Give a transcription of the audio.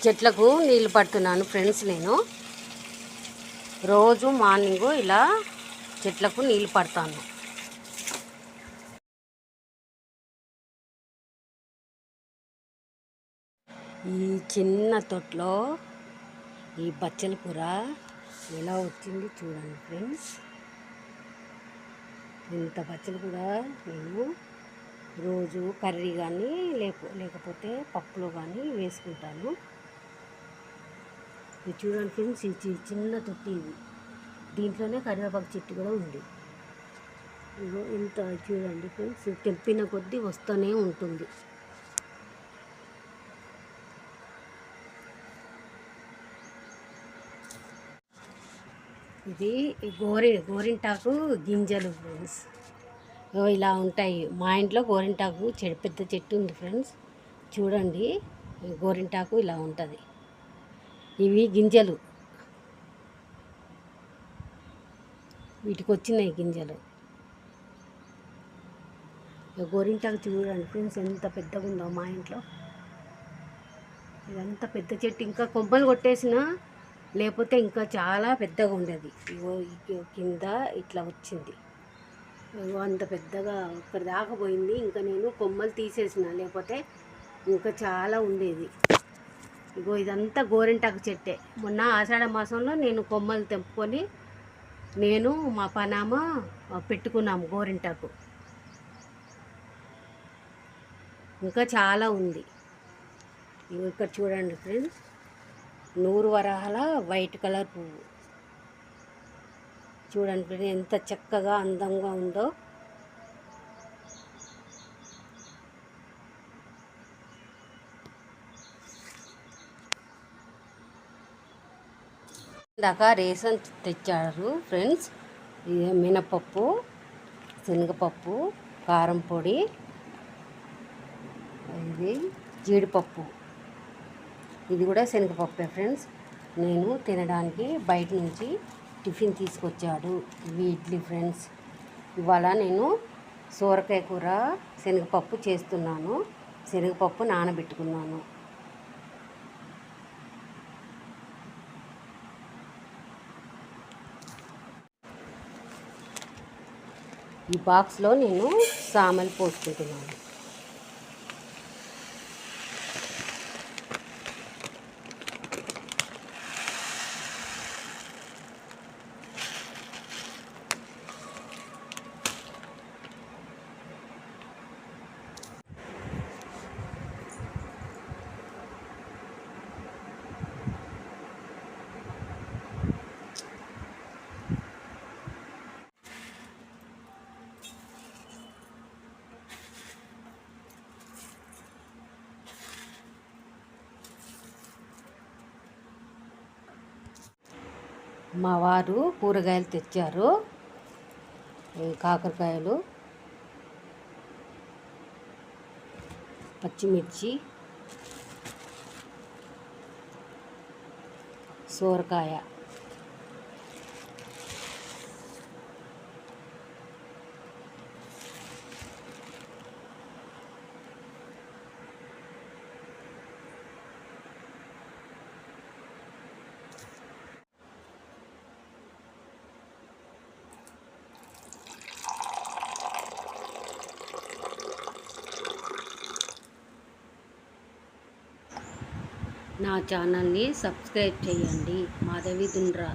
చెట్లకు నీళ్ళు పడుతున్నాను ఫ్రెండ్స్. నేను రోజు మార్నింగు ఇలా చెట్లకు నీళ్ళు పడతాను. ఈ చిన్న తొట్లో ఈ బచ్చల కూర ఎలా వచ్చింది చూడండి ఫ్రెండ్స్. ఇంత బచ్చల కూర నేను రోజు కర్రీ కానీ లేకపోతే పప్పులో కానీ వేసుకుంటాను. ఇది చూడండి ఫ్రెండ్స్, ఈ చిన్న తొట్టి ఇది. దీంట్లోనే కరివేపాకు చెట్టు కూడా ఉంది. ఇగో ఇంత చూడండి ఫ్రెండ్స్, తెంపిన కొద్దీ వస్తూనే ఉంటుంది. ఇది గోరింటాకు గింజలు ఫ్రెండ్స్. ఇలా ఉంటాయి. మా ఇంట్లో గోరింటాకు పెద్ద చెట్టు ఉంది ఫ్రెండ్స్. చూడండి, గోరింటాకు ఇలా ఉంటుంది. ఇవి గింజలు, వీటికి వచ్చినాయి గింజలు. గోరింటాకు చూడండి ఫ్రెండ్స్, ఎంత పెద్దగా ఉందో మా ఇంట్లో. ఇదంతా పెద్ద చెట్టు, ఇంకా కొమ్మలు కొట్టేసినా లేకపోతే ఇంకా చాలా పెద్దగా ఉండేది. ఇగో కింద ఇట్లా వచ్చింది. ఇగో అంత పెద్దగా ఇక్కడ దాకా పోయింది. ఇంకా నేను కొమ్మలు తీసేసిన, లేకపోతే ఇంకా చాలా ఉండేది. ఇగో ఇదంతా గోరింటాకు చెట్టే. మొన్న ఆషాఢ మాసంలో నేను కొమ్మలు తెంపుకొని నేను మా పనామ పెట్టుకున్నాము గోరింటాకు. ఇంకా చాలా ఉంది. ఇగో ఇక్కడ చూడండి ఫ్రెండ్స్, 100 వరహాల వైట్ కలర్ పువ్వు. చూడండి ఫ్రెండ్స్, ఎంత చక్కగా అందంగా ఉందో. దాకా రేషన్ తెచ్చారు ఫ్రెండ్స్. ఇది మినపప్పు, శనగపప్పు, కారం పొడి, ఇది జీడిపప్పు, ఇది కూడా శనగపప్పే ఫ్రెండ్స్. నేను తినడానికి బయట నుంచి టిఫిన్ తీసుకొచ్చాడు. ఇవి ఇడ్లీ ఫ్రెండ్స్. ఇవాళ నేను సోరకాయ కూర శనగపప్పు చేస్తున్నాను. శనగపప్పు నానబెట్టుకున్నాను. ఈ బాక్స్లో నేను సామలు పోసుకుంటున్నాను. మా వారు కూరగాయలు తెచ్చారు. కాకరకాయలు, పచ్చిమిర్చి, సోరకాయ. నా ఛానల్ని సబ్స్క్రైబ్ చేయండి. మాధవి దుండ్రా.